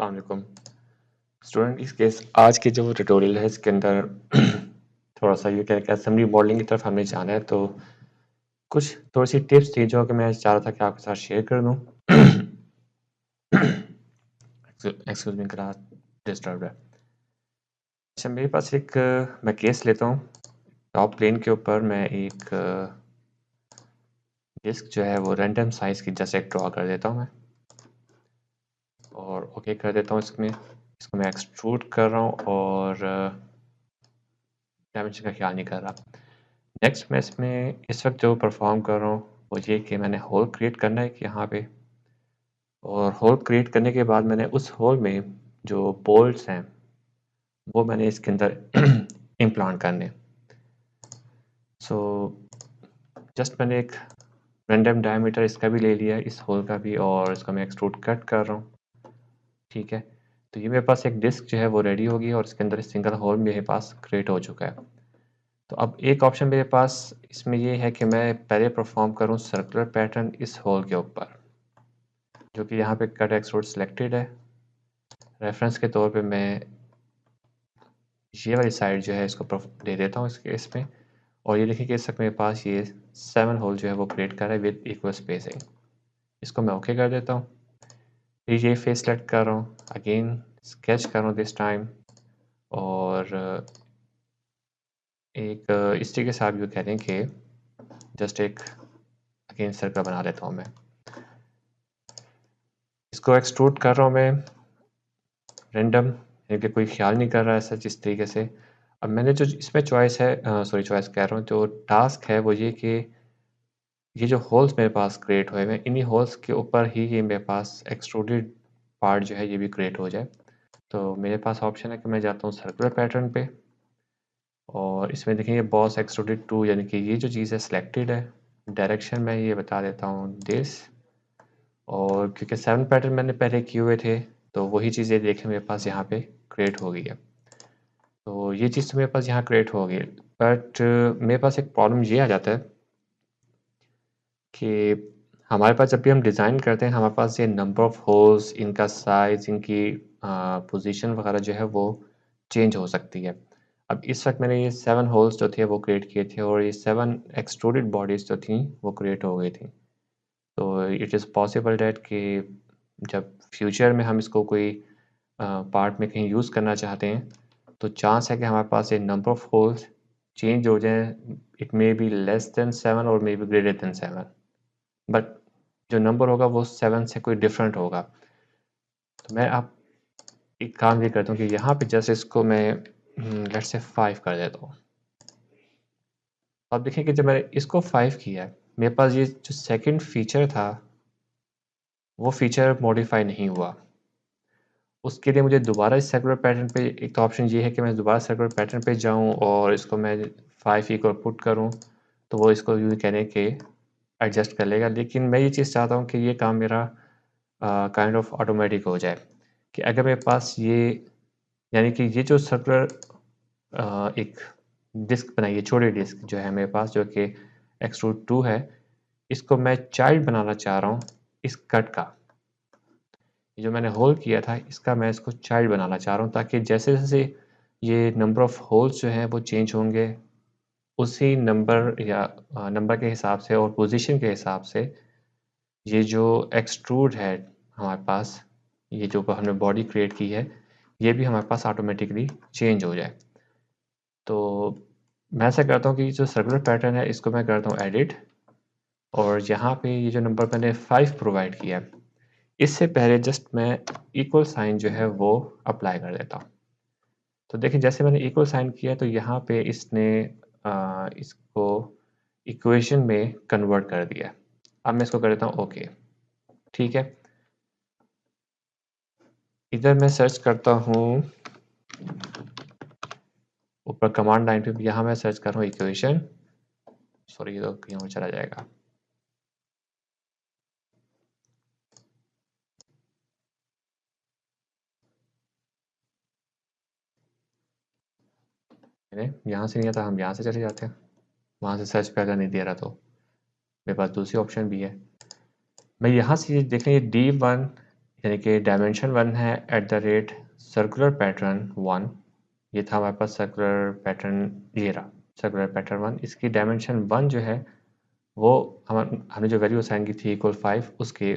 अस्सलाम वालेकुम स्टूडेंट। इस केस आज के जो ट्यूटोरियल है इसके अंदर थोड़ा सा ये क्या असेंबली मॉडलिंग की तरफ हमें जाना है, तो कुछ थोड़ी सी टिप्स थी जो कि मैं चाह रहा था कि आपके साथ शेयर कर दूं। एक्सक्यूज मी, क्लास डिस्टर्ब है। अच्छा, मेरे पास एक मैं केस लेता हूँ। टॉप प्लेन के ऊपर मैं एक डिस्क जो है वो रैंडम साइज की जैसे एक ड्रॉ कर देता हूँ मैं, और ओके कर देता हूँ। इसको मैं एक्सट्रूड कर रहा हूँ और डायमेंशन का ख्याल नहीं कर रहा। नेक्स्ट मैं इसमें इस वक्त जो परफॉर्म कर रहा हूँ वो ये कि मैंने होल क्रिएट करना है कि यहाँ पे, और होल क्रिएट करने के बाद मैंने उस होल में जो बोल्ट्स हैं वो मैंने इसके अंदर इम्प्लांट करने। सो जस्ट मैंने एक रैंडम डायमीटर इसका भी ले लिया है, इस होल का भी, और इसका मैं एक्सट्रूड कट कर रहा हूँ। ठीक है, तो ये मेरे पास एक डिस्क जो है वो रेडी होगी और इसके अंदर सिंगल होल मेरे पास क्रिएट हो चुका है। तो अब एक ऑप्शन मेरे पास इसमें ये है कि मैं पहले परफॉर्म करूं सर्कुलर पैटर्न इस होल के ऊपर, जो कि यहाँ पे कट एक्सट्रूड सिलेक्टेड है। रेफरेंस के तौर पे मैं ये वाली साइड जो है इसको दे देता हूँ इसमें, और ये देखिए कि इस वक्त मेरे पास ये 7 होल जो है वो क्रिएट कर रहा है विद इक्वल स्पेसिंग। इसको मैं ओके कर देता हूँ। फिर ये फेस सेलेक्ट कर रहा हूँ, अगेन स्केच कर रहा हूँ दिस टाइम, और एक इस तरीके से आप यूँ कह दें कि जस्ट एक अगेन सर्कल बना लेता हूँ मैं। इसको एक्सट्रूड कर रहा हूँ मैं रैंडम, यानी कि कोई ख्याल नहीं कर रहा है ऐसा जिस तरीके से। अब मैंने जो इसमें चॉइस है, सॉरी चॉइस कह रहा हूँ, जो टास्क है वो ये कि ये जो होल्स मेरे पास क्रिएट हुए हैं इन्हीं होल्स के ऊपर ही ये मेरे पास एक्सट्रूडेड पार्ट जो है ये भी क्रिएट हो जाए। तो मेरे पास ऑप्शन है कि मैं जाता हूँ सर्कुलर पैटर्न पे, और इसमें देखेंगे बॉस एक्सट्रूडेड टू, यानी कि ये जो चीज़ है सिलेक्टेड है। डायरेक्शन मैं ये बता देता हूँ दिस, और क्योंकि 7 पैटर्न मैंने पहले किए हुए थे तो वही चीज़ें देखें मेरे पास यहाँ पे क्रिएट हो गई है। तो ये चीज़ तो मेरे पास यहाँ क्रिएट हो गई, बट मेरे पास एक प्रॉब्लम ये आ जाता है कि हमारे पास जब भी हम डिज़ाइन करते हैं हमारे पास ये नंबर ऑफ़ होल्स, इनका साइज़, इनकी पोजीशन वगैरह जो है वो चेंज हो सकती है। अब इस वक्त मैंने ये 7 होल्स जो थे वो क्रिएट किए थे, और ये 7 एक्सट्रूडेड बॉडीज़ जो थी वो क्रिएट हो गई थी। तो इट इज़ पॉसिबल डैट कि जब फ्यूचर में हम इसको कोई पार्ट में कहीं यूज़ करना चाहते हैं तो चांस है कि हमारे पास ये नंबर ऑफ़ होल्स चेंज हो जाएँ। It may be less than 7 और may be greater than 7, but जो नंबर होगा वो 7 से कोई डिफरेंट होगा। तो मैं अब एक काम ये करता हूँ कि यहाँ पे जैसे इसको मैं लेट्स से 5 कर देता हूँ। अब देखिए कि जब मैंने इसको 5 किया है मेरे पास ये जो सेकंड फीचर था वो फीचर मॉडिफाई नहीं हुआ। उसके लिए मुझे दोबारा इस सर्कुलर पैटर्न पे, एक तो ऑप्शन ये है कि मैं दोबारा सर्कुलर पैटर्न पे जाऊँ और इसको मैं 5 इक्वल पुट करूँ तो वो इसको यूँ कहने के एडजस्ट कर लेगा। लेकिन मैं ये चीज़ चाहता हूँ कि ये काम मेरा काइंड ऑफ ऑटोमेटिक हो जाए, कि अगर मेरे पास ये, यानी कि ये जो सर्कुलर एक डिस्क बनाई है, छोटी डिस्क जो है मेरे पास जो कि एक्सट्रूड 2 है, इसको मैं चाइल्ड बनाना चाह रहा हूँ इस कट का। ये जो मैंने होल किया था इसका मैं इसको चाइल्ड बनाना चाह रहा हूँ, ताकि जैसे जैसे ये नंबर ऑफ़ होल्स जो हैं वो चेंज होंगे उसी नंबर या नंबर के हिसाब से और पोजीशन के हिसाब से ये जो एक्सट्रूड है हमारे पास, ये जो हमने बॉडी क्रिएट की है, ये भी हमारे पास ऑटोमेटिकली चेंज हो जाए। तो मैं ऐसा करता हूँ कि जो सर्कुलर पैटर्न है इसको मैं करता हूँ एडिट, और यहाँ पे ये जो नंबर मैंने 5 प्रोवाइड किया है इससे पहले जस्ट मैं इक्वल साइन जो है वो अप्लाई कर देता हूँ। तो देखिए जैसे मैंने इक्वल साइन किया तो यहाँ पे इसने इसको इक्वेशन में कन्वर्ट कर दिया। अब मैं इसको कर देता हूँ ओके। ठीक है, इधर मैं सर्च करता हूँ ऊपर कमांड लाइन पे, यहाँ मैं सर्च कर रहा हूँ इक्वेशन, सॉरी ये तो कहीं और चला जाएगा। मैंने यहाँ से नहीं आता, हम यहाँ से चले जाते हैं, वहाँ से सर्च पे अगर नहीं दे रहा तो मेरे पास दूसरी ऑप्शन भी है। मैं यहाँ से देखें ये D1 यानी कि डायमेंशन 1 है at the rate circular pattern 1। ये था हमारे पास सर्कुलर पैटर्न, ये रहा सर्कुलर पैटर्न 1। इसकी डायमेंशन 1 जो है वो हमने जो वैल्यू असाइन की थी इक्वल 5 उसके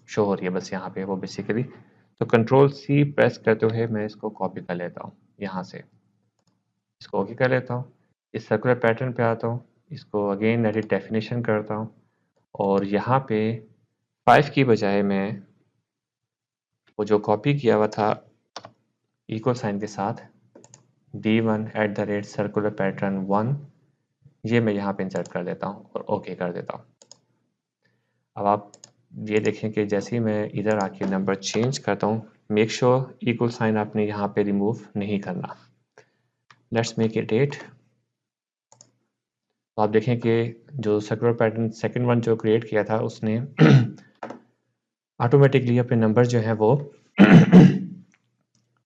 शो हो रही है बस यहाँ पे वो बेसिकली। तो कंट्रोल सी प्रेस करते हुए मैं इसको कॉपी कर लेता हूँ, यहाँ से इसको ओके कर लेता हूँ। इस सर्कुलर पैटर्न पे आता हूँ, इसको अगेन एडिट डेफिनेशन करता हूँ और यहाँ पे 5 की बजाय मैं वो जो कॉपी किया हुआ था इक्वल साइन के साथ D1 at the rate circular pattern 1 ये मैं यहाँ पे इंसर्ट कर देता हूँ और ओके कर देता हूँ। अब आप ये देखें कि जैसे ही मैं इधर आके नंबर चेंज करता हूँ, मेक श्योर इक्वल साइन आपने यहाँ पे रिमूव नहीं करना। Let's make it 8। तो आप देखें कि जो सर्कुलर पैटर्न सेकंड वन जो क्रिएट किया था उसने ऑटोमेटिकली अपने नंबर जो है वो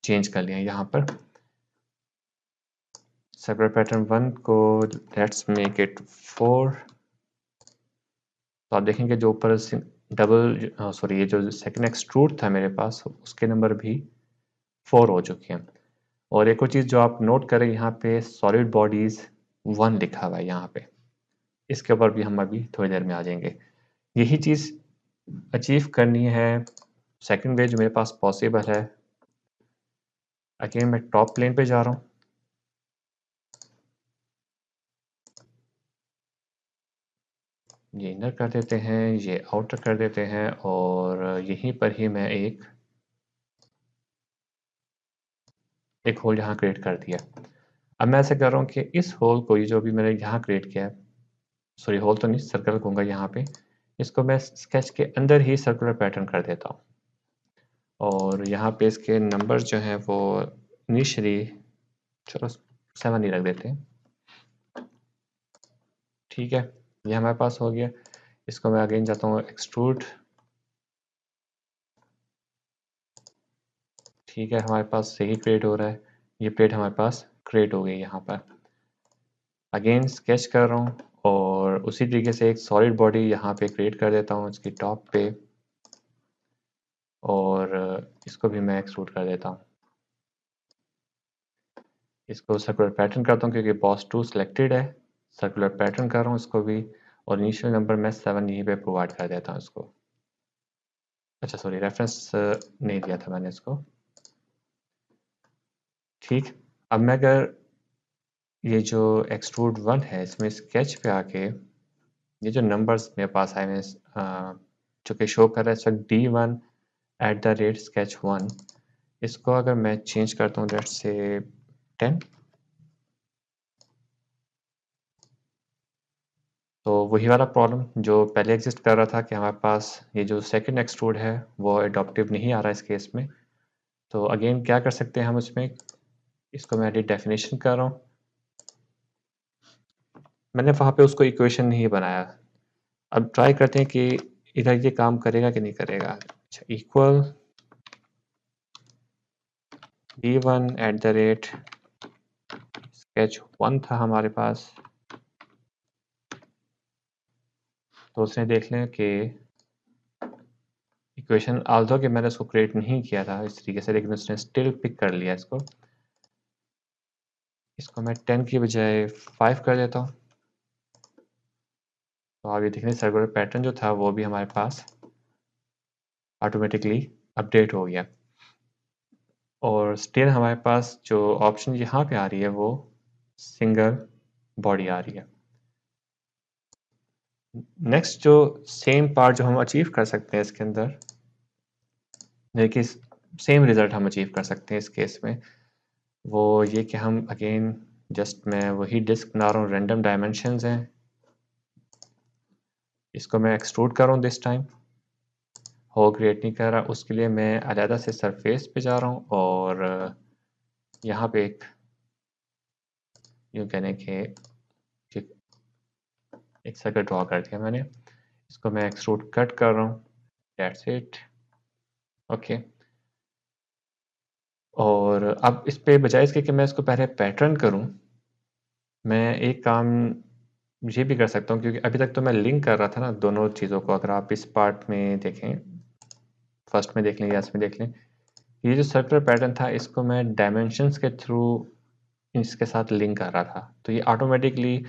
चेंज कर लिया यहाँ पर। सर्कुलर पैटर्न 1 को लेट्स मेक इट 4। तो आप देखेंगे जो ऊपर डबल सॉरी ये जो सेकंड एक्सट्रूड था मेरे पास उसके नंबर भी 4 हो चुके हैं। और एक और चीज़ जो आप नोट करें यहाँ पे सॉलिड बॉडीज 1 लिखा हुआ है यहाँ पे, इसके ऊपर भी हम अभी थोड़ी देर में आ जाएंगे। यही चीज़ अचीव करनी है सेकंड वे जो मेरे पास पॉसिबल है। अगेन मैं टॉप प्लेन पे जा रहा हूँ, ये इनर कर देते हैं, ये आउटर कर देते हैं और यहीं पर ही मैं एक होल यहाँ क्रिएट कर दिया। अब मैं ऐसे कर रहा हूँ कि इस होल को, ये जो भी मैंने यहाँ क्रिएट किया है, सॉरी होल तो नहीं सर्कल कहूँगा यहाँ पे, इसको मैं स्केच के अंदर ही सर्कुलर पैटर्न कर देता हूँ और यहाँ पे इसके नंबर जो हैं वो इनिशियली चलो 7 ही रख देते हैं। ठीक है, ये हमारे पास हो गया। इसको मैं अगेन जाता हूँ एक्सट्रूड। ठीक है, हमारे पास सही क्रिएट हो रहा है, ये प्लेट हमारे पास क्रिएट हो गई यहाँ पर। अगेन स्केच कर रहा हूँ और उसी तरीके से एक सॉलिड बॉडी यहाँ पे क्रिएट कर देता हूँ इसकी टॉप पे और इसको भी मैं एक्सट्रूड कर देता हूँ। इसको सर्कुलर पैटर्न करता हूँ क्योंकि बॉस 2 सिलेक्टेड है, सर्कुलर पैटर्न कर रहा हूँ इसको भी और इनिशियल नंबर मैं 7 यहीं पे प्रोवाइड कर देता हूँ इसको। अच्छा सॉरी रेफरेंस नहीं दिया था मैंने इसको। ठीक, अब मैं अगर ये जो एक्सट्रूड 1 है इसमें स्केच पे आके ये जो नंबर्स मेरे पास आए हैं जो कि शो कर रहा है इस वक्त D1 at the rate sketch 1, इसको अगर मैं चेंज करता हूँ लेट्स से 10, तो वही वाला प्रॉब्लम जो पहले एग्जिस्ट कर रहा था कि हमारे पास ये जो सेकंड एक्सट्रूड है वो अडॉप्टिव नहीं आ रहा इस केस में। तो अगेन क्या कर सकते हैं हम इसमें, इसको मैं एडिट डेफिनेशन कर रहा हूँ, मैंने वहाँ पे उसको इक्वेशन नहीं बनाया। अब ट्राई करते हैं कि इधर ये काम करेगा कि नहीं करेगा। अच्छा, equal D1 at the rate sketch 1 था हमारे पास, तो उसने देख लें कि इक्वेशन आल्दो कि मैंने उसको क्रिएट नहीं किया था इस तरीके से, लेकिन उसने स्टिल पिक कर लिया इसको। इसको मैं 10 की बजाय 5 कर देता हूँ, तो आप ये देख लें सर्कुलर पैटर्न जो था वो भी हमारे पास ऑटोमेटिकली अपडेट हो गया और स्टिल हमारे पास जो ऑप्शन यहाँ पे आ रही है वो सिंगल बॉडी आ रही है। नेक्स्ट जो सेम पार्ट जो हम अचीव कर सकते हैं इसके अंदर, देखिए सेम रिजल्ट हम अचीव कर सकते हैं इस केस में, वो ये कि हम अगेन जस्ट मैं वही डिस्क बना रहा हूँ, रैंडम डायमेंशंस हैं, इसको मैं एक्सट्रूड कर रहा हूँ दिस टाइम, होल क्रिएट नहीं कर रहा, उसके लिए मैं अलहदा से सरफेस पे जा रहा हूँ और यहाँ पे यूँ कहने के एक सर्कल ड्रॉ कर दिया मैंने, इसको मैं एक्सट्रूड कट कर रहा हूँ, दैट्स इट, ओके। और अब इस पे बजाय इसके कि मैं इसको पहले पैटर्न करूँ, मैं एक काम ये भी कर सकता हूँ क्योंकि अभी तक तो मैं लिंक कर रहा था ना दोनों चीज़ों को। अगर आप इस पार्ट में देखें फर्स्ट में देख लें या इसमें देख लें, ये जो सर्कुलर पैटर्न था इसको मैं डायमेंशंस के थ्रू इसके साथ लिंक कर रहा था, तो ये ऑटोमेटिकली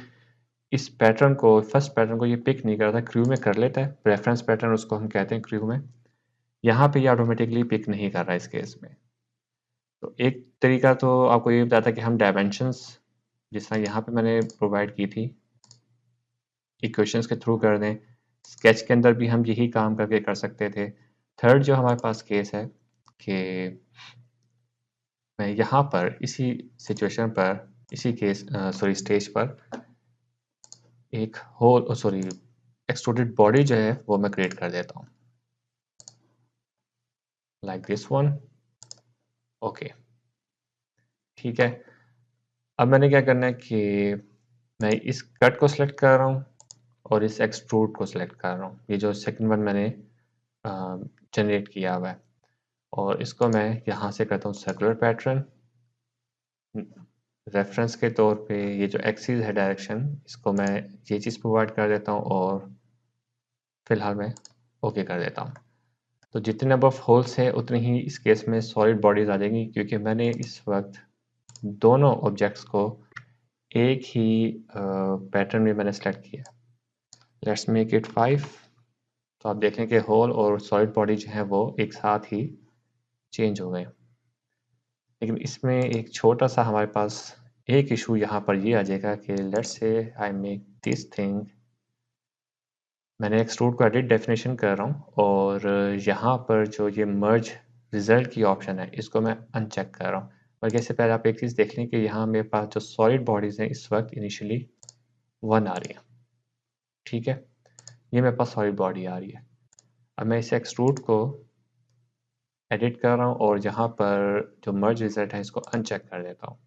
इस पैटर्न को, फर्स्ट पैटर्न को ये पिक नहीं कर रहा था, क्रू में कर लेता है, रेफरेंस पैटर्न उसको हम कहते हैं क्रू में। यहाँ पे ये ऑटोमेटिकली पिक नहीं कर रहा है इस केस में। तो एक तरीका तो आपको ये बताता कि हम डायमेंशंस जिस तरह यहाँ पे मैंने प्रोवाइड की थी इक्वेशंस के थ्रू कर दें, स्केच के अंदर भी हम यही काम करके कर सकते थे। थर्ड जो हमारे पास केस है कि मैं यहाँ पर इसी सिचुएशन पर, इसी केस स्टेज पर एक होल एक्सट्रूडेड बॉडी जो है वो मैं क्रिएट कर देता हूँ, लाइक दिस वन। ओके, ठीक है। अब मैंने क्या करना है कि मैं इस कट को सिलेक्ट कर रहा हूँ और इस एक्सट्रूड को सिलेक्ट कर रहा हूँ, ये जो सेकंड वन मैंने जनरेट किया हुआ है, और इसको मैं यहाँ से करता हूँ सर्कुलर पैटर्न। रेफरेंस के तौर पे ये जो एक्सिस है डायरेक्शन, इसको मैं ये चीज़ प्रोवाइड कर देता हूँ और फिलहाल मैं ओके कर देता हूँ। तो जितने नंबर ऑफ होल्स है उतनी ही इस केस में सॉलिड बॉडीज आ जाएंगी, क्योंकि मैंने इस वक्त दोनों ऑब्जेक्ट्स को एक ही पैटर्न में मैंने सेलेक्ट किया। Let's make it 5। तो आप देखें कि होल और सॉलिड बॉडी जो है वो एक साथ ही चेंज हो गए। लेकिन इसमें एक छोटा सा हमारे पास एक इशू यहाँ पर ये आ जाएगा कि let's say I make this thing, मैंने एक्सट्रूड को एडिट डेफिनेशन कर रहा हूँ और यहाँ पर जो ये मर्ज रिजल्ट की ऑप्शन है इसको मैं अनचेक कर रहा हूँ। बल्कि इससे पहले आप एक चीज़ देख लें कि यहाँ मेरे पास जो सॉलिड बॉडीज़ हैं इस वक्त इनिशियली 1 आ रही है, ठीक है, ये मेरे पास सॉलिड बॉडी आ रही है। अब मैं इस एक्सट्रूड को एडिट कर रहा हूँ और यहाँ पर जो मर्ज रिजल्ट है इसको अनचेक कर देता हूँ।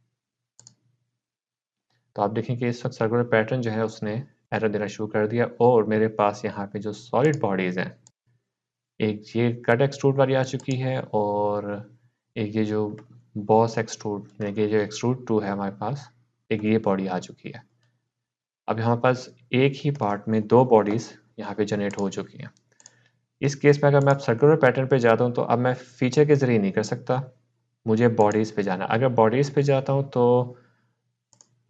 तो आप देखें कि इस वक्त सर्कुलर पैटर्न जो है उसने एरर देना शुरू कर दिया और मेरे पास यहाँ पे जो सॉलिड बॉडीज़ हैं, एक ये कट एक्सट्रूड वाली आ चुकी है और एक ये जो बॉस एक्सट्रूड, यानी कि जो एक्सट्रूड 2 है हमारे पास, एक ये बॉडी आ चुकी है। अब हमारे पास एक ही पार्ट में 2 बॉडीज़ यहाँ पे जनरेट हो चुकी हैं। इस केस में अगर मैं अब सर्कुलर पैटर्न पे जाता हूँ तो अब मैं फीचर के ज़रिए नहीं कर सकता, मुझे बॉडीज़ पे जाना। अगर बॉडीज़ पे जाता हूँ तो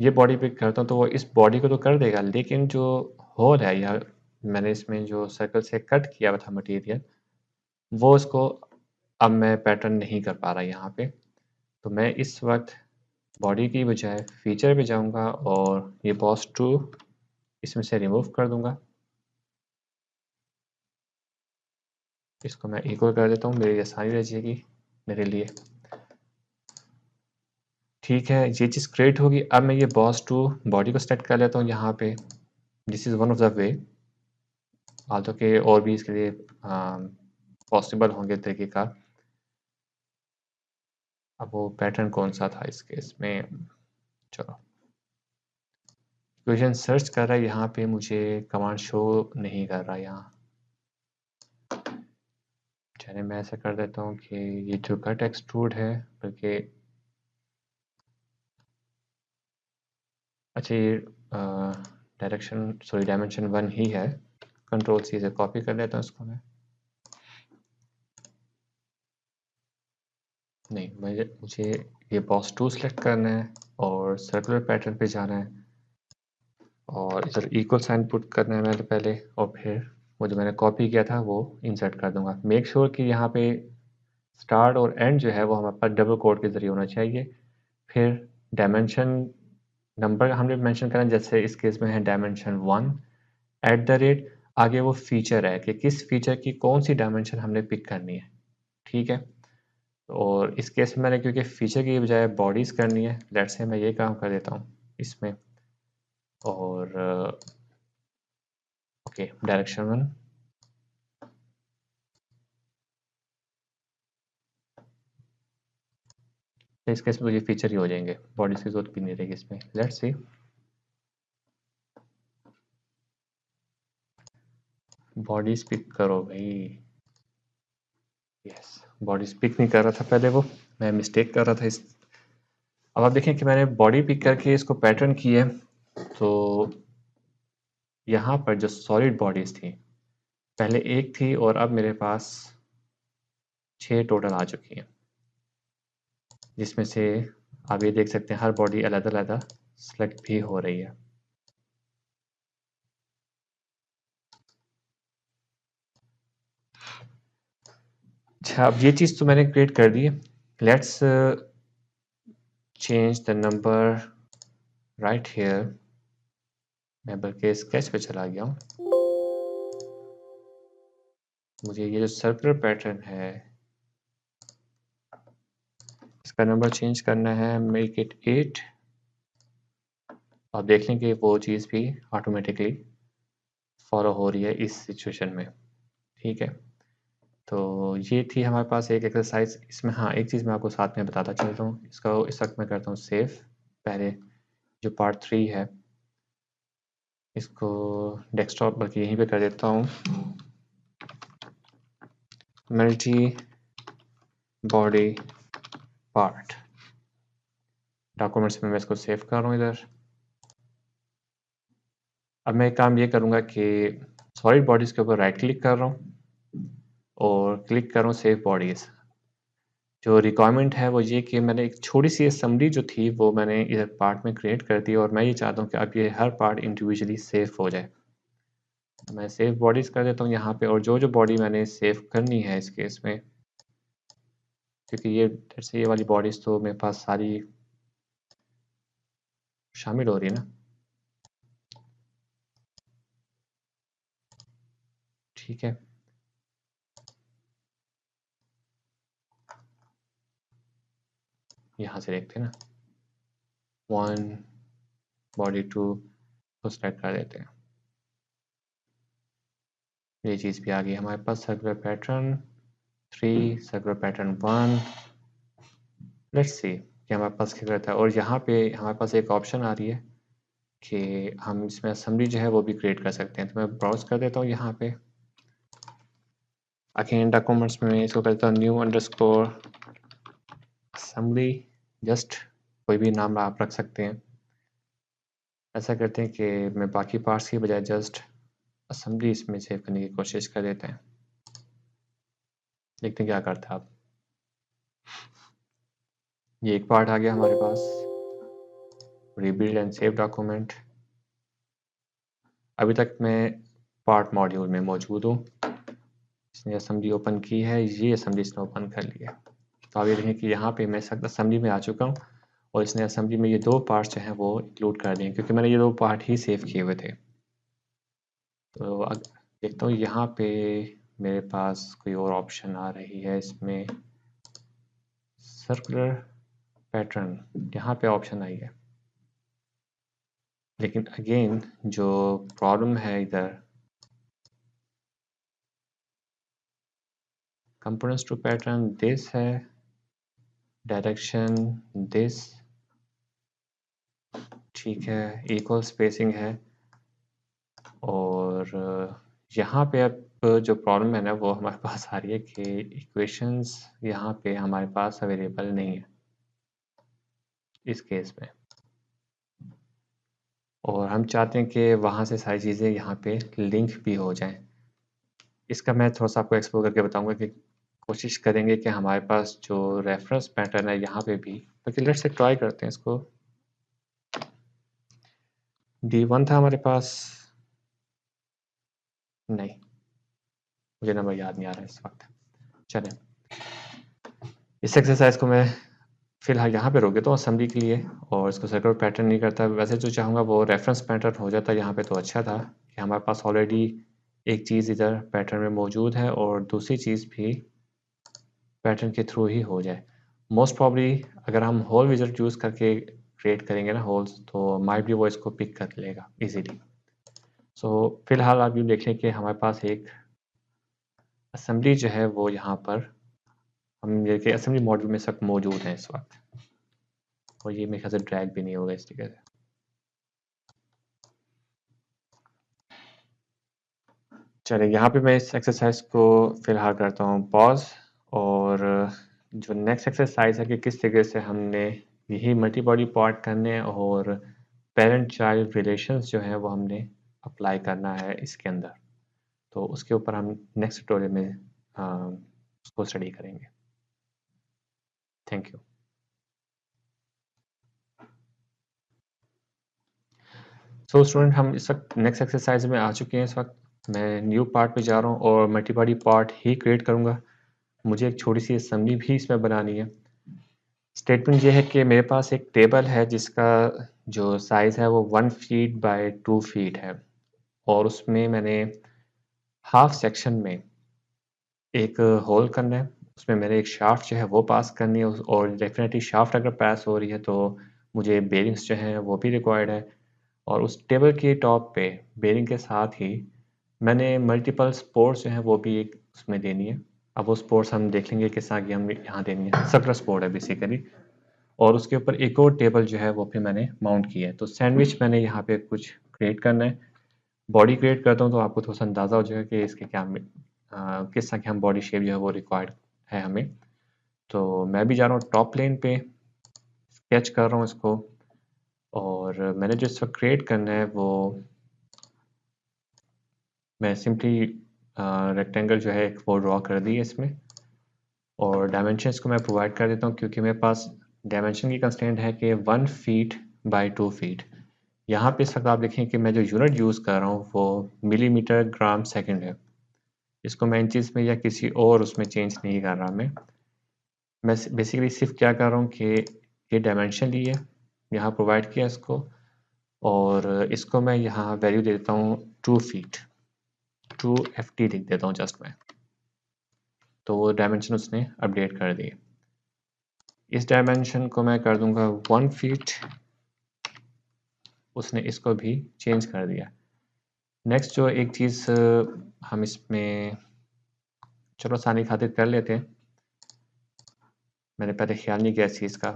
ये बॉडी पिक करता हूँ तो वो इस बॉडी को तो कर देगा, लेकिन जो होल है या मैंने इसमें जो सर्कल से कट किया हुआ था मटेरियल, वो उसको अब मैं पैटर्न नहीं कर पा रहा यहाँ पे। तो मैं इस वक्त बॉडी की बजाय फीचर पे जाऊँगा और ये बॉस 2 इसमें से रिमूव कर दूँगा। इसको मैं इक्वल कर देता हूँ, मेरी आसानी रह जाएगी मेरे लिए। ठीक है, ये चीज़ क्रिएट होगी। अब मैं ये बॉस 2 बॉडी को सेलेक्ट कर लेता हूँ यहाँ पे। This is one of the way, हालांकि के और भी इसके लिए पॉसिबल होंगे तरीक़ेकार। अब वो पैटर्न कौन सा था इस केस में, चलो इक्वेशन सर्च कर रहा है, यहाँ पे मुझे कमांड शो नहीं कर रहा यहाँ। चलिए मैं ऐसा कर देता हूँ कि ये जो कट एक्सट्रूड है, बल्कि अच्छा ये डायमेंशन 1 ही है। कंट्रोल सी से कॉपी कर लेता हूँ इसको मैं। नहीं, मुझे ये बॉस 2 सेलेक्ट करना है और सर्कुलर पैटर्न पे जाना है और इधर इक्वल साइन पुट करना है मैंने पहले, और फिर वो जो मैंने कॉपी किया था वो इंसर्ट कर दूंगा। मेक श्योर कि यहाँ पे स्टार्ट और एंड जो है वो हमारे पास डबल कोड के ज़रिए होना चाहिए। फिर डायमेंशन नंबर हमने मेंशन करना, जैसे इस केस में है डायमेंशन 1 @ आगे वो फीचर है कि किस फीचर की कौन सी डायमेंशन हमने पिक करनी है, ठीक है। और इस केस में मैंने क्योंकि फीचर की बजाय बॉडीज़ करनी है, लेट्स से मैं ये काम कर देता हूँ इसमें, और ओके डायरेक्शन 1। तो इस केस में तो ये फीचर ही हो जाएंगे, बॉडीज़ की जरूरत भी नहीं रहेगी इसमें। लेट्स सी, बॉडीज़ पिक करो भाई। यस, बॉडीज़ पिक नहीं कर रहा था पहले, वो मैं मिस्टेक कर रहा था इस। अब आप देखें कि मैंने बॉडी पिक करके इसको पैटर्न किए, तो यहाँ पर जो सॉलिड बॉडीज़ थी, पहले एक थी और अब मेरे पास 6 टोटल आ चुकी हैं, जिसमें से आप ये देख सकते हैं हर बॉडी अलग-अलग सेलेक्ट भी हो रही है। अच्छा, अब ये चीज़ तो मैंने क्रिएट कर दी है। Let's change the number right here. मैं बल्कि स्केच पे चला गया हूँ। मुझे ये जो सर्कुलर पैटर्न है इसका नंबर चेंज करना है, मेक इट 8। आप देख लें कि वो चीज़ भी ऑटोमेटिकली फॉलो हो रही है इस सिचुएशन में। ठीक है, तो ये थी हमारे पास एक एक्सरसाइज। इसमें हाँ, एक चीज़ मैं आपको साथ में बताता चलता हूँ। इसका इस वक्त मैं करता हूँ सेव। पहले जो पार्ट 3 है इसको डेस्कटॉप बल्कि यहीं पे कर देता हूँ, मल्टी बॉडी पार्ट डॉक्यूमेंट्स में मैं इसको सेव कर रहा हूँ इधर। अब मैं एक काम ये करूँगा कि सॉलिड बॉडीज़ के ऊपर राइट क्लिक कर रहा हूँ और क्लिक कर रहा हूँ सेव बॉडीज़। जो रिक्वायरमेंट है वो ये कि मैंने एक छोटी-सी असेंबली जो थी वो मैंने इधर पार्ट में क्रिएट कर दी और मैं ये चाहता हूँ कि अब ये हर पार्ट इंडिविजुअली सेव हो जाए। तो मैं सेव बॉडीज़ कर देता हूँ यहाँ पे, और जो-जो बॉडी मैंने सेव करनी है इस केस में, क्योंकि ये जैसे ये वाली बॉडीज़ तो मेरे पास सारी शामिल हो रही है ना। ठीक है, यहाँ से देखते हैं ना, 1 बॉडी 2 को सेलेक्ट कर देते हैं। ये चीज़ भी आ गई हमारे पास, circular pattern 3, circular pattern 1। Let's see कि हमारे पास क्या करता है। और यहाँ पे हमारे पास एक ऑप्शन आ रही है कि हम इसमें असेंबली जो है वो भी क्रिएट कर सकते हैं। तो मैं ब्राउज कर देता हूँ यहाँ पे, अगेन डॉक्यूमेंट्स में इसको करता हूँ न्यू अंडरस्कोर असेंबली। जस्ट कोई भी नाम आप रख सकते हैं। ऐसा करते हैं कि मैं बाकी पार्ट्स की बजाय जस्ट असेंबली इसमें सेव करने की कोशिश कर देते हैं। देखते हैं क्या करता है अब। ये एक पार्ट आ गया हमारे पास, रीबिल्ड एंड सेव डॉक्यूमेंट। अभी तक मैं पार्ट मॉड्यूल में मौजूद हूँ। इसने असेंबली ओपन की है, ये असेंबली इसने ओपन कर लिया। तो आप ये देखें कि यहाँ पे मैं असेंबली में आ चुका हूँ और इसने असेंबली में ये 2 पार्ट्स जो हैं वो इंक्लूड कर दिए, क्योंकि मैंने ये 2 पार्ट ही सेव किए हुए थे। तो अब देखता हूँ यहाँ पे मेरे पास कोई और ऑप्शन आ रही है इसमें, सर्कुलर पैटर्न यहाँ पे ऑप्शन आई है। लेकिन अगेन जो प्रॉब्लम है इधर, कंपोनेंट्स टू पैटर्न दिस है, डायरेक्शन दिस, ठीक है, इक्वल स्पेसिंग है। और यहाँ पे अब जो प्रॉब्लम है ना वो हमारे पास आ रही है कि इक्वेशंस यहाँ पे हमारे पास अवेलेबल नहीं है इस केस में, और हम चाहते हैं कि वहाँ से सारी चीज़ें यहाँ पे लिंक भी हो जाएं। इसका मैं थोड़ा सा आपको एक्सप्लोर करके बताऊंगा कि कोशिश करेंगे कि हमारे पास जो रेफरेंस पैटर्न है यहाँ पे भी, तो लेट्स से ट्राई करते हैं इसको। D1 था हमारे पास, नहीं मुझे नंबर याद नहीं आ रहा है इस वक्त। चलें, इस एक्सरसाइज को मैं फिलहाल यहाँ पे रोक देता हूँ असेंबली के लिए, और इसको सर्कुलर पैटर्न नहीं करता। वैसे जो चाहूँगा वो रेफरेंस पैटर्न हो जाता यहाँ पे, तो अच्छा था कि हमारे पास ऑलरेडी एक चीज़ इधर पैटर्न में मौजूद है और दूसरी चीज़ भी पैटर्न के थ्रू ही हो जाए। मोस्ट प्रॉब्ली अगर हम होल विज़ार्ड यूज़ करके क्रिएट करेंगे ना होल्स, तो माइट भी वो इसको पिक कर लेगा इजीली। सो फिलहाल आप ये देख लें कि हमारे पास एक असेंबली जो है वो यहाँ पर हम ये कि असेंबली मॉड्यूल में सब मौजूद हैं इस वक्त, और ये मेरे ख्याल से ड्रैग भी नहीं होगा इस तरीके से। चलिए, यहाँ पे मैं इस एक्सरसाइज को फिलहाल करता हूँ पॉज, और जो नेक्स्ट एक्सरसाइज है कि किस तरीके से हमने यही मल्टी बॉडी पार्ट करने और पेरेंट चाइल्ड रिलेशंस जो हैं वो हमने अप्लाई करना है इसके अंदर। तो उसके ऊपर हम नेक्स्ट ट्यूटोरियल में उसको स्टडी करेंगे। Thank you. सो स्टूडेंट, हम इस वक्त नेक्स्ट एक्सरसाइज में आ चुके हैं। इस वक्त मैं न्यू पार्ट पे जा रहा हूँ और मल्टी बॉडी पार्ट ही क्रिएट करूँगा। मुझे एक छोटी सी असेंबली भी इसमें बनानी है। स्टेटमेंट ये है कि मेरे पास एक टेबल है जिसका जो साइज़ है वो 1 फीट बाय 2 फीट है, और उसमें मैंने हाफ सेक्शन में एक होल करना है। उसमें मैंने एक शाफ्ट जो है वो पास करनी है, और डेफिनेटली शाफ्ट अगर पास हो रही है तो मुझे बेरिंग्स जो हैं वो भी रिक्वायर्ड है। और उस टेबल के टॉप पे बेरिंग के साथ ही मैंने मल्टीपल स्पोर्ट्स जो हैं वो भी एक उसमें देनी है। अब वो स्पोर्ट्स हम देख लेंगे किस तरह की हम यहाँ देनी है। सर्कुलर स्पोर्ट है बेसिकली, और उसके ऊपर एक और टेबल जो है वो फिर मैंने माउंट किया है। तो सैंडविच मैंने यहाँ पे कुछ क्रिएट करना है। बॉडी क्रिएट करता हूँ तो आपको थोड़ा सा अंदाज़ा हो जाएगा कि इसके क्या किस तरह की हम बॉडी शेप जो है वो रिक्वायर्ड है हमें। तो मैं भी जा रहा हूँ टॉप प्लेन पे, स्केच कर रहा हूँ इसको, और मैंने जो इसको क्रिएट करना है वो मैं सिंपली रेक्टेंगल जो है वो ड्रॉ कर दी है इसमें, और डायमेंशंस को मैं प्रोवाइड कर देता हूँ क्योंकि मेरे पास डायमेंशन की कंस्ट्रेंट है कि 1 फीट बाय 2 फीट। यहाँ पे इस वक्त आप देखें कि मैं जो यूनिट यूज़ कर रहा हूँ वो मिलीमीटर ग्राम सेकंड है। इसको मैं इंचेस में या किसी और उसमें चेंज नहीं कर रहा। मैं बेसिकली सिर्फ क्या कर रहा हूँ कि ये डायमेंशन ली है, यहाँ प्रोवाइड किया इसको, और इसको मैं यहाँ वैल्यू दे देता हूँ 2 फीट, 2ft लिख देता हूँ जस्ट मैं। तो वो डायमेंशन उसने अपडेट कर दिए। इस डायमेंशन को मैं कर दूंगा 1 फीट, उसने इसको भी चेंज कर दिया। नेक्स्ट जो एक चीज़ हम इसमें चलो आसानी खातिर कर लेते हैं, मैंने पहले ख्याल नहीं किया इस चीज़ का।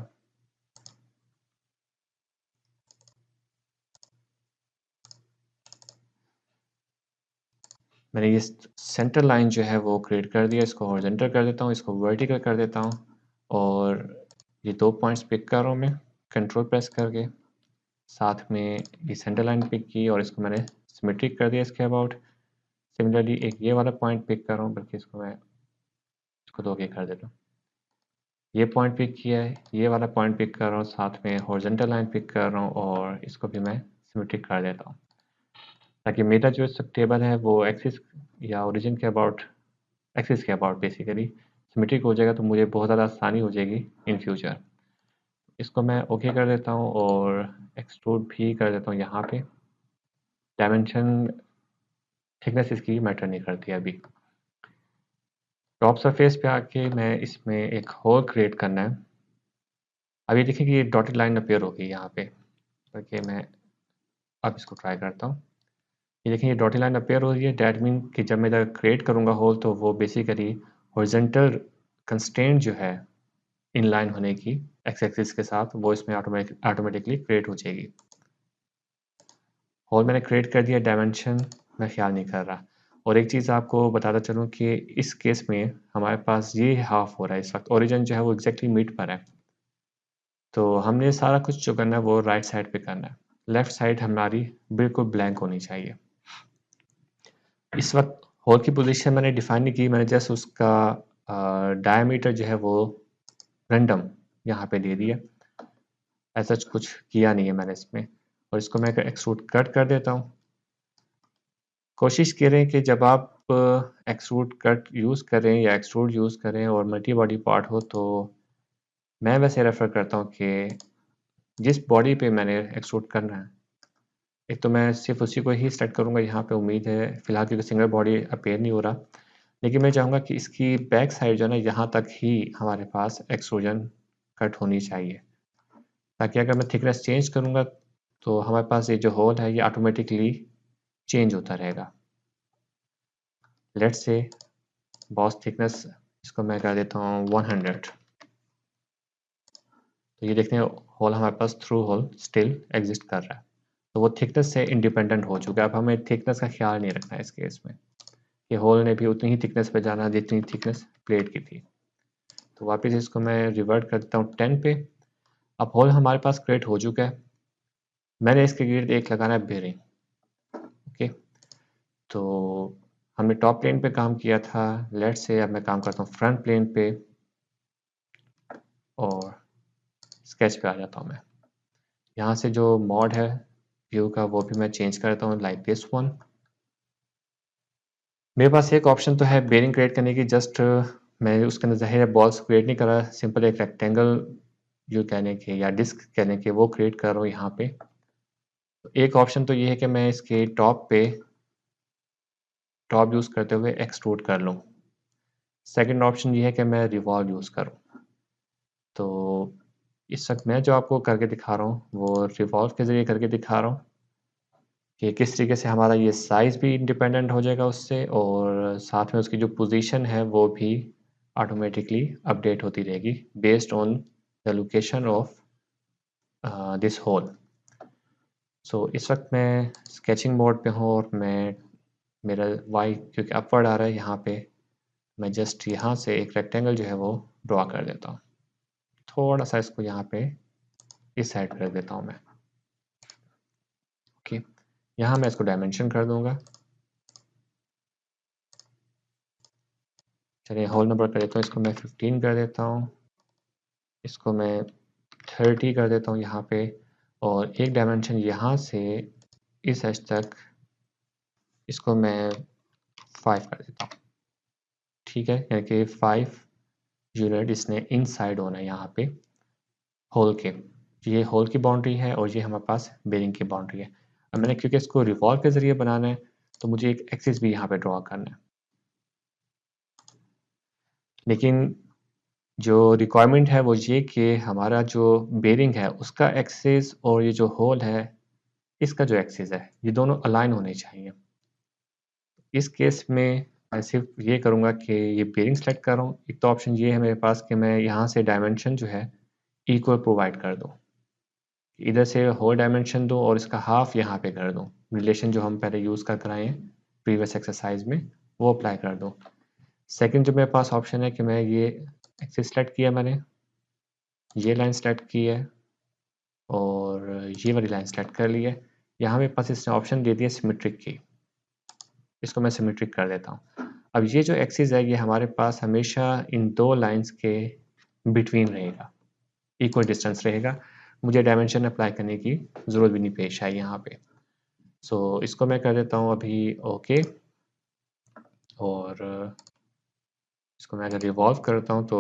मैंने ये सेंटर लाइन जो है वो क्रिएट कर दिया। इसको हॉरिजॉन्टल कर देता हूँ, इसको वर्टिकल कर देता हूँ, और ये 2 पॉइंट्स पिक कर रहा हूँ मैं कंट्रोल प्रेस करके। साथ में ये सेंटर लाइन पिक की और इसको मैंने सिमेट्रिक कर दिया इसके अबाउट। सिमिलरली एक ये वाला पॉइंट पिक कर रहा हूँ, बल्कि इसको मैं इसको 2 के कर देता हूँ। ये पॉइंट पिक किया है, ये वाला पॉइंट पिक कर रहा हूँ, साथ में हॉरिजॉन्टल लाइन पिक कर रहा हूँ, और इसको भी मैं सिमेट्रिक कर देता हूँ, ताकि मेरा जो सब टेबल है वो एक्सिस या ओरिजिन के अबाउट, एक्सिस के अबाउट बेसिकली सिमेट्रिक हो जाएगा, तो मुझे बहुत ज़्यादा आसानी हो जाएगी इन फ्यूचर। इसको मैं ओके कर देता हूँ और एक्सट्रूड भी कर देता हूँ यहाँ पे। डायमेंशन थिकनेस इसकी मैटर नहीं करती अभी। टॉप सरफेस पे आके मैं इसमें एक होल क्रिएट करना है। अभी देखिए कि ये डॉटेड लाइन अपीयर हो गई यहाँ पे, बल्कि मैं अब इसको ट्राई करता हूँ। ये देखिए ये डॉटेड लाइन अपीयर हो रही है। डैट मीन कि जब मैं इधर क्रिएट करूँगा होल तो वो बेसिकली हॉरिजॉन्टल कंस्ट्रेंट जो है इन लाइन होने की एक्स एक्सिस के साथ, वो इसमें ऑटोमेटिकली क्रिएट हो जाएगी। होल मैंने क्रिएट कर दिया, डायमेंशन मैं ख्याल नहीं कर रहा। और एक चीज़ आपको बताता चलूँ कि इस केस में हमारे पास ये हाफ हो रहा है इस वक्त, ओरिजिन जो है वो एग्जैक्टली मिड पर है। तो हमने सारा कुछ जो करना है वो राइट साइड पे करना है। लेफ्ट साइड हमारी बिल्कुल ब्लैंक होनी चाहिए। इस वक्त होल की पोजीशन मैंने डिफाइन नहीं की, मैंने जस्ट उसका डायमीटर जो है वो रैंडम यहाँ पे दे दिया। ऐसा कुछ किया नहीं है मैंने इसमें। और इसको मैं एक्सट्रूड कट कर देता हूँ। कोशिश करें कि जब आप एक्सट्रूड कट यूज़ करें या एक्सट्रूड यूज़ करें और मल्टी बॉडी पार्ट हो, तो मैं वैसे रेफ़र करता हूँ कि जिस बॉडी पे मैंने एक्सट्रूड करना है, एक तो मैं सिर्फ उसी को ही सेलेक्ट करूँगा। यहाँ पे उम्मीद है फ़िलहाल क्योंकि सिंगल बॉडी अपीयर नहीं हो रहा, लेकिन मैं चाहूँगा कि इसकी बैक साइड जो है ना, यहाँ तक ही हमारे पास एक्सट्रूजन कट होनी चाहिए, ताकि अगर मैं थिकनेस चेंज करूँगा तो हमारे पास ये जो होल है ये ऑटोमेटिकली चेंज होता रहेगा। लेट्स से बॉस थिकनेस इसको मैं कर देता हूँ 100। तो ये देखते हैं होल हमारे पास थ्रू होल स्टिल एग्जिस्ट कर रहा है, तो वो थिकनेस से इंडिपेंडेंट हो चुका है। अब हमें थिकनेस का ख्याल नहीं रखना है इस केस में, कि होल ने भी उतनी ही थिकनेस पे जाना जितनी थिकनेस प्लेट की थी। तो वापस इसको मैं रिवर्ट कर देता हूँ 10 पे। अब होल हमारे पास क्रिएट हो चुका है। मैंने इसके गिर्द एक लगाना है बेरिंग। ओके, तो हमने टॉप प्लेन पे काम किया था, लेट्स से अब मैं काम करता हूँ फ्रंट प्लेन पे और स्केच पे आ जाता हूँ मैं। यहाँ से जो मॉड है व्यू का वो भी मैं चेंज करता हूँ लाइक दिस वन। मेरे पास एक ऑप्शन तो है बेरिंग क्रिएट करने की, जस्ट मैं उसके अंदर ज़ाहिर है बॉल्स क्रिएट नहीं कर रहा, सिंपल एक रेक्टेंगल व्यू कहने के या डिस्क कहने के वो क्रिएट कर रहा हूँ यहाँ पे। एक ऑप्शन तो ये है कि मैं इसके टॉप पे टॉप यूज़ करते हुए एक्सट्रूड कर लूँ। सेकंड ऑप्शन ये है कि मैं रिवॉल्व यूज़ करूँ। तो इस वक्त मैं जो आपको करके दिखा रहा हूँ वो रिवॉल्व के ज़रिए करके दिखा रहा हूँ कि किस तरीके से हमारा ये साइज़ भी इंडिपेंडेंट हो जाएगा उससे, और साथ में उसकी जो पोजीशन है वो भी ऑटोमेटिकली अपडेट होती रहेगी based on the location of this hole. So इस वक्त मैं स्केचिंग मोड पे हूँ और मैं मेरा वाई क्योंकि अपवर्ड आ रहा है यहाँ पे, मैं जस्ट यहाँ से एक रेक्टेंगल जो है वो ड्रॉ कर देता हूँ। थोड़ा सा इसको यहाँ पे इस साइड कर देता हूँ मैं। ओके, यहाँ मैं इसको डायमेंशन कर दूंगा। चलिए होल नंबर कर देता हूँ, इसको मैं 15 कर देता हूँ, इसको मैं 30 कर देता हूँ यहाँ पे, और एक डायमेंशन यहाँ से इस एज तक इसको मैं 5 कर देता हूँ। ठीक है, यानी कि 5 यूनिट इसने इनसाइड होना है यहाँ पे होल के। ये होल की बाउंड्री है और ये हमारे पास बेरिंग की बाउंड्री है। अब मैंने क्योंकि इसको रिवॉल्व के ज़रिए बनाना है तो मुझे एक एक्सिस भी यहाँ पे ड्रॉ करना है, लेकिन जो रिक्वायरमेंट है वो ये कि हमारा जो बेरिंग है उसका एक्सिस और ये जो होल है इसका जो एक्सिस है ये दोनों अलाइन होने चाहिए। इस केस में मैं सिर्फ ये करूँगा कि ये बेरिंग सेलेक्ट कर रहा हूँ। एक तो ऑप्शन ये है मेरे पास कि मैं यहाँ से डायमेंशन जो है इक्वल प्रोवाइड कर दूँ, इधर से होल डायमेंशन दूँ और इसका हाफ यहाँ पे कर दूँ। रिलेशन जो हम पहले यूज़ कर आए हैं प्रीवियस एक्सरसाइज में वो अप्लाई कर दूँ। सेकंड जो मेरे पास ऑप्शन है कि मैं ये एक्सिस सेलेक्ट किया, मैंने ये लाइन सेलेक्ट की है और ये वाली लाइन सेलेक्ट कर ली है। यहाँ मेरे पास इसने ऑप्शन दे दिया सिमेट्रिक की, इसको मैं सिमेट्रिक कर देता हूँ। अब ये जो एक्सिस है ये हमारे पास हमेशा इन दो लाइंस के बिटवीन रहेगा, इक्वल डिस्टेंस रहेगा, मुझे डायमेंशन अप्लाई करने की ज़रूरत भी नहीं पेश आई यहाँ पे। सो इसको मैं कर देता हूँ अभी ओके, और इसको मैं अगर रिवॉल्व करता हूँ तो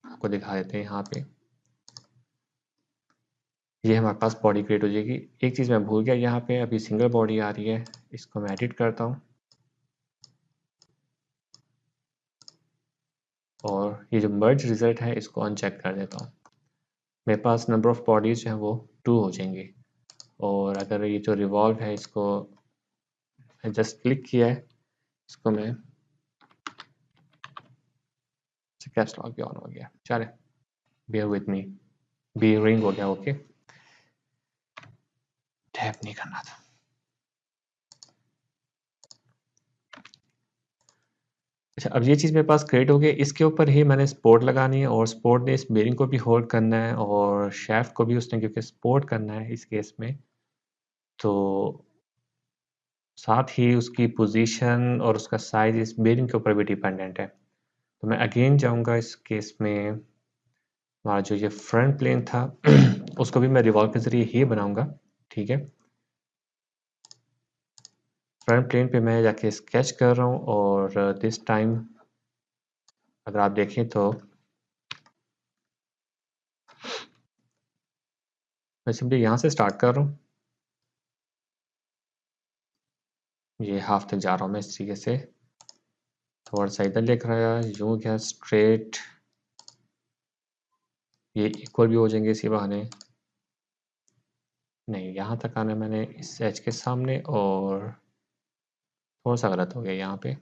आपको दिखा देते हैं यहाँ पे ये हमारे पास बॉडी क्रिएट हो जाएगी। एक चीज़ मैं भूल गया, यहाँ पे अभी सिंगल बॉडी आ रही है, इसको मैं एडिट करता हूँ और ये जो मर्ज रिजल्ट है इसको अनचेक कर देता हूँ। मेरे पास नंबर ऑफ बॉडीज जो हैं वो 2 हो जाएंगी, और अगर ये जो रिवॉल्व है इसको जस्ट क्लिक किया है, इसको मैं कैप्स लॉक भी ऑन हो गया, चले bear with me, B ring हो गया। ओके, टैप नहीं करना था। अच्छा, अब ये चीज़ मेरे पास क्रिएट हो गई, इसके ऊपर ही मैंने सपोर्ट लगानी है और सपोर्ट ने इस बेरिंग को भी होल्ड करना है और शेफ्ट को भी उसने क्योंकि सपोर्ट करना है इस केस में, तो साथ ही उसकी पोजीशन और उसका साइज़ इस बेरिंग के ऊपर भी डिपेंडेंट है। तो मैं अगेन जाऊँगा इस केस में, हमारा जो ये फ्रंट प्लेन था उसको भी मैं रिवॉल्व के ज़रिए ही बनाऊँगा। ठीक है, फ्रंट प्लेन पे मैं जाके स्केच कर रहा हूँ और दिस टाइम अगर आप देखें तो मैं सिंपली यहाँ से स्टार्ट कर रहा हूँ, ये हाफ तक जा रहा हूँ मैं इस तरीके से, थोड़ा सा इधर लेकर आया, यूँ गया स्ट्रेट, ये इक्वल भी हो जाएंगे इसी बहाने। नहीं, यहाँ तक आना है मैंने इस एज के सामने और थोड़ा सा गलत हो गया यहाँ पे,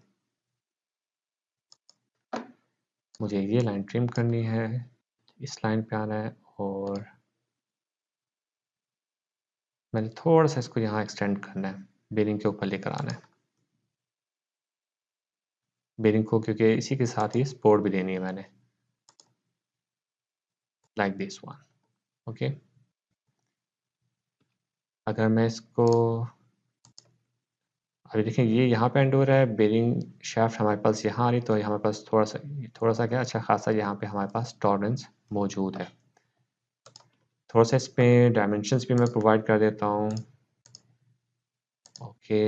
मुझे ये लाइन ट्रिम करनी है, इस लाइन पे आना है और मैंने थोड़ा सा इसको यहाँ एक्सटेंड करना है, बेरिंग के ऊपर लेकर आना है बेरिंग को, क्योंकि इसी के साथ ही सपोर्ट भी देनी है मैंने, लाइक दिस वन। ओके, अगर मैं इसको अभी देखिए ये यहाँ पे एंड हो रहा है, बेरिंग शाफ्ट हमारे पास यहाँ आ रही, तो हमारे पास थोड़ा सा क्या अच्छा खासा यहाँ पे हमारे पास टॉलरेंस मौजूद है। थोड़ा सा इसमें डायमेंशंस भी मैं प्रोवाइड कर देता हूँ। ओके,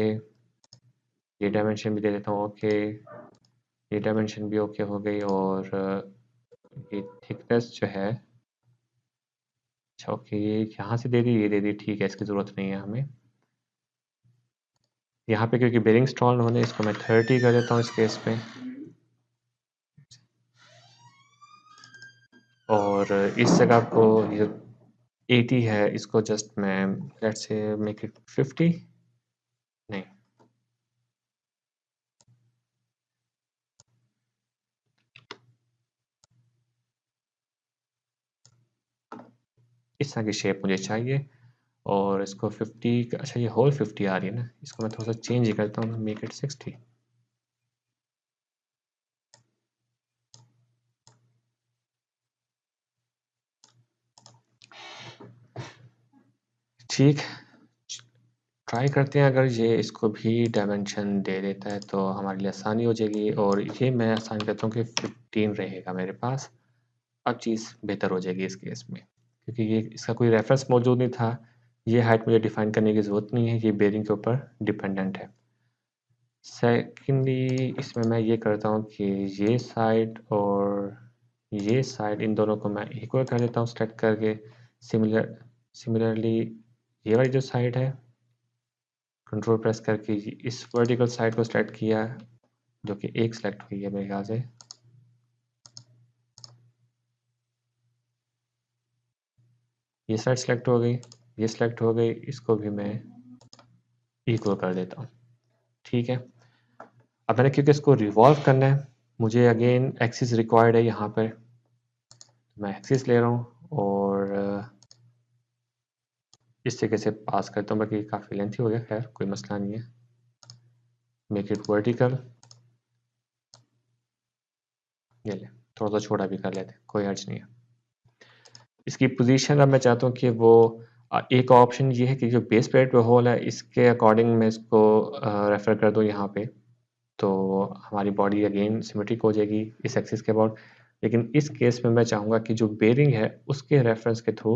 ये डायमेंशन भी दे देता हूँ। ओके, ये डायमेंशन भी ओके हो गई। और ये थिकनेस जो है, अच्छा ओके, ये यहाँ से दे दी, ये दे दी, ठीक है, इसकी ज़रूरत नहीं है हमें। यहाँ पे क्योंकि बेरिंग स्टॉल होने, इसको मैं 30 कर देता हूँ इस केस में। और इस जगह को ये 80 है, इसको जस्ट मैं लेट्स से मेक इट 50। नहीं, इस तरह की शेप मुझे चाहिए। और इसको 50, अच्छा ये होल 50 आ रही है ना, इसको मैं थोड़ा सा चेंज ही करता हूँ, मेक इट 60। ठीक, ट्राई करते हैं, अगर ये इसको भी डायमेंशन दे देता है तो हमारे लिए आसानी हो जाएगी। और ये मैं आसान करता हूँ कि 15 रहेगा मेरे पास। अब चीज़ बेहतर हो जाएगी इस केस में, क्योंकि ये इसका कोई रेफरेंस मौजूद नहीं था। ये हाइट मुझे डिफाइन करने की ज़रूरत नहीं है, ये बेरिंग के ऊपर डिपेंडेंट है। सेकेंडली इसमें मैं ये करता हूँ कि ये साइड और ये साइड, इन दोनों को मैं इक्वल कर देता हूँ सेलेक्ट करके। सिमिलरली ये वाली जो साइड है, कंट्रोल प्रेस करके इस वर्टिकल साइड को सेलेक्ट किया, जो कि एक सेलेक्ट हुई है मेरे ख्याल से। ये साइड सेलेक्ट हो गई, ये सेलेक्ट हो गई, इसको भी मैं इक्वल कर देता हूँ। ठीक है, अब मैंने क्योंकि इसको रिवॉल्व करना है, मुझे अगेन एक्सिस रिक्वायर्ड है यहाँ पर। मैं एक्सिस ले रहा हूँ और इस तरीके से पास करता हूँ, बाकी काफ़ी लेंथी हो गया, खैर कोई मसला नहीं है। मेक इट वर्टिकल, ये ले, थोड़ा सा छोटा भी कर लेते, कोई हर्ज नहीं है। इसकी पोजीशन अब मैं चाहता हूँ कि वो एक ऑप्शन ये है कि जो बेस प्लेट पे होल है, इसके अकॉर्डिंग मैं इसको रेफर कर दूँ यहाँ पे, तो हमारी बॉडी अगेन सिमेट्रिक हो जाएगी इस एक्सिस के अबाउट। लेकिन इस केस में मैं चाहूँगा कि जो बेरिंग है उसके रेफरेंस के थ्रू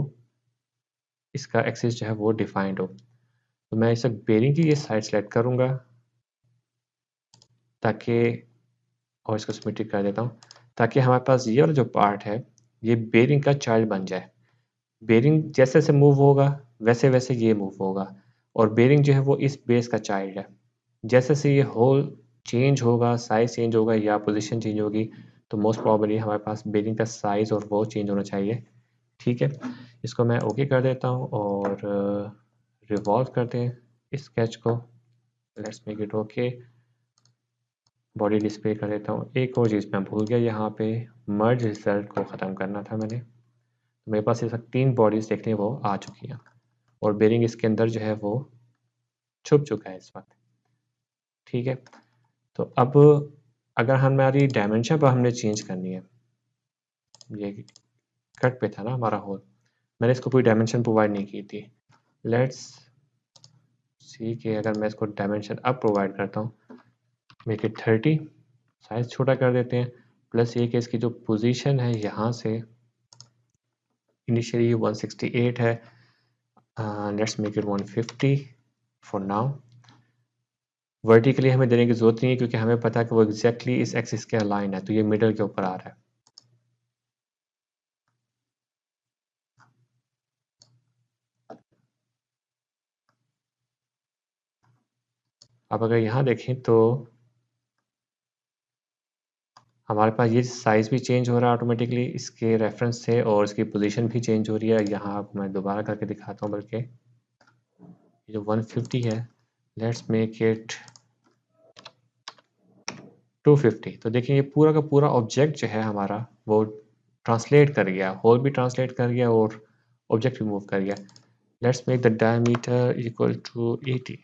इसका एक्सिस जो है वो डिफाइंड हो। तो मैं इसे बेरिंग की ये साइड सेलेक्ट करूँगा ताकि, और इसको सिमेट्रिक कर देता हूँ, ताकि हमारे पास ये वाला जो पार्ट है ये बेरिंग का चाइल्ड बन जाए। बेरिंग जैसे जैसे मूव होगा वैसे वैसे ये मूव होगा, और बेरिंग जो है वो इस बेस का चाइल्ड है। जैसे जैसे ये होल चेंज होगा, साइज चेंज होगा या पोजीशन चेंज होगी, तो मोस्ट प्रॉबली हमारे पास बेरिंग का साइज और वो चेंज होना चाहिए। ठीक है, इसको मैं ओके कर देता हूँ और रिवॉल्व करते हैं इस स्केच को। Let's make it okay, body display कर देता हूँ। एक और चीज़ मैं भूल गया, यहाँ पे मर्ज रिजल्ट को ख़त्म करना था मैंने। तो मेरे पास ये सब 3 बॉडीज़ देखने वो आ चुकी हैं, और बेरिंग इसके अंदर जो है वो छुप चुका है इस वक्त। ठीक है, तो अब अगर हमारी डायमेंशन पर हमने चेंज करनी है, ये कट पे था ना हमारा होल, मैंने इसको कोई डायमेंशन प्रोवाइड नहीं की थी। लेट्स सी कि अगर मैं इसको डायमेंशन अब प्रोवाइड करता हूँ, मेक इट 30, साइज छोटा कर देते हैं। प्लस ये कि इसकी जो पोजीशन है यहाँ से इनिशियली 168 है, let's make it 150 for now. Vertically हमें देने की जरूरत नहीं है, क्योंकि हमें पता है कि वो एग्जैक्टली इस एक्सिस के अलाइन है, तो ये मिडल के ऊपर आ रहा है। अब अगर यहाँ देखें तो हमारे पास ये साइज़ भी चेंज हो रहा है ऑटोमेटिकली इसके रेफरेंस से, और इसकी पोजीशन भी चेंज हो रही है। यहाँ आपको मैं दोबारा करके दिखाता हूँ, बल्कि ये जो 150 है, लेट्स मेक इट 250। तो देखिए ये पूरा का पूरा ऑब्जेक्ट जो है हमारा वो ट्रांसलेट कर गया, होल भी ट्रांसलेट कर गया और ऑब्जेक्ट भी मूव कर गया। Let's make the diameter equal to 80।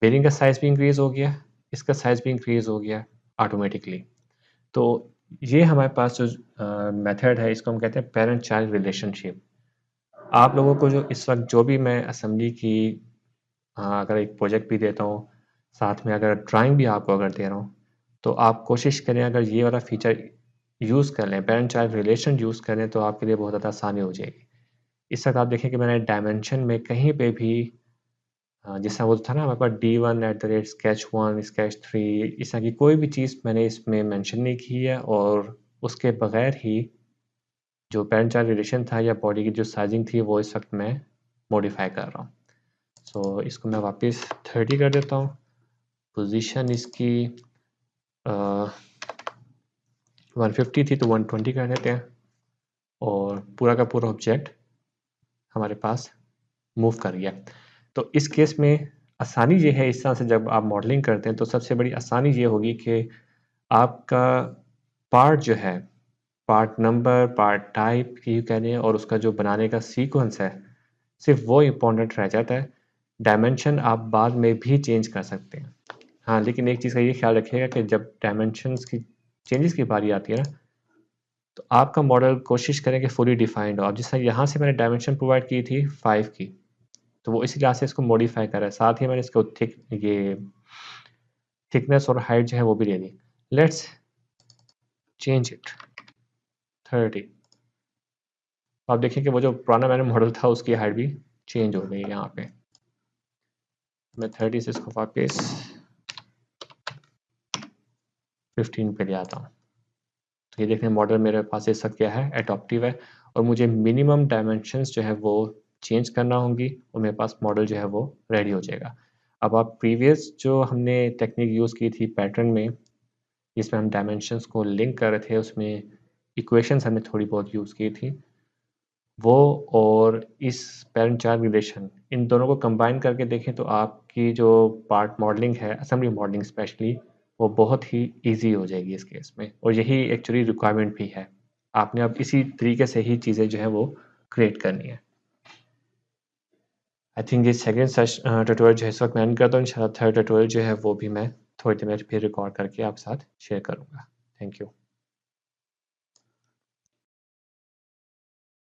Bearing का साइज भी इंक्रीज हो गया, इसका साइज भी इंक्रीज हो गया ऑटोमेटिकली। तो ये हमारे पास जो मेथड है, इसको हम कहते हैं पेरेंट चाइल्ड रिलेशनशिप। आप लोगों को जो इस वक्त जो भी मैं असेंबली की अगर एक प्रोजेक्ट भी देता हूँ, साथ में अगर ड्राइंग भी आपको अगर दे रहा हूँ, तो आप कोशिश करें अगर ये वाला फीचर यूज़ कर लें, पैरेंट चाइल्ड रिलेशन यूज़ करें तो आपके लिए बहुत ज़्यादा आसानी हो जाएगी। इस वक़्त आप देखें कि मैंने डायमेंशन में कहीं पे भी जैसा वो था ना हमारे पास D1 sketch1 sketch3 इस तरह की कोई भी चीज़ मैंने इसमें मेंशन नहीं की है और उसके बगैर ही जो पैरेंट चाइल्ड रिलेशन था या बॉडी की जो साइजिंग थी वो इस वक्त मैं मॉडिफाई कर रहा हूँ। सो इसको मैं वापस 30 कर देता हूँ। पोजीशन इसकी 150 थी तो 120 कर देते हैं और पूरा का पूरा ऑब्जेक्ट हमारे पास मूव कर गया। तो इस केस में आसानी ये है, इस तरह से जब आप मॉडलिंग करते हैं तो सबसे बड़ी आसानी ये होगी कि आपका पार्ट जो है, पार्ट नंबर, पार्ट टाइप की कह लें और उसका जो बनाने का सीक्वेंस है, सिर्फ वो इम्पोर्टेंट रह जाता है। डायमेंशन आप बाद में भी चेंज कर सकते हैं। हाँ, लेकिन एक चीज़ का ये ख्याल रखिएगा कि जब डायमेंशंस की चेंजेस की बारी आती है ना, तो आपका मॉडल कोशिश करें कि फुली डिफाइंड हो। अब जिस तरह यहाँ से मैंने डायमेंशन प्रोवाइड की थी 5 की, तो वो इसी लिहाज से इसको मॉडिफाई करा है। साथ ही मैंने इसको थिकनेस और हाइट जो है वो भी दे दी। Let's change it 30। आप देखिए कि वो जो पुराना मैंने मॉडल था उसकी हाइट भी चेंज हो गई है यहाँ पे। मैं 30 से इसको वापस 15 पे ले आता हूँ। तो ये देखिए मॉडल मेरे पास इस वक्त क्या है, एडॉप्टिव है और मुझे मिनिमम डायमेंशंस जो है वो चेंज करना होंगी और मेरे पास मॉडल जो है वो रेडी हो जाएगा। अब आप प्रीवियस जो हमने टेक्निक यूज़ की थी पैटर्न में, जिसमें हम डायमेंशंस को लिंक कर रहे थे, उसमें इक्वेशंस हमने थोड़ी बहुत यूज़ की थी, वो और इस पैरेंट चाइल्ड रिलेशन इन दोनों को कंबाइन करके देखें तो आपकी जो पार्ट मॉडलिंग है, असेंबली मॉडलिंग स्पेशली, वो बहुत ही इजी हो जाएगी इस केस में और यही एक्चुअली रिक्वायरमेंट भी है। आपने अब इसी तरीके से ही चीज़ें जो है वो क्रिएट करनी है। आई थिंक ये सेकेंड ट्यूटोरियल जो है इस वक्त मैं एंड करता हूँ। इंशाल्लाह थर्ड ट्यूटोरियल जो है वो भी मैं थोड़ी देर में फिर रिकॉर्ड करके आपके साथ शेयर करूँगा। Thank you.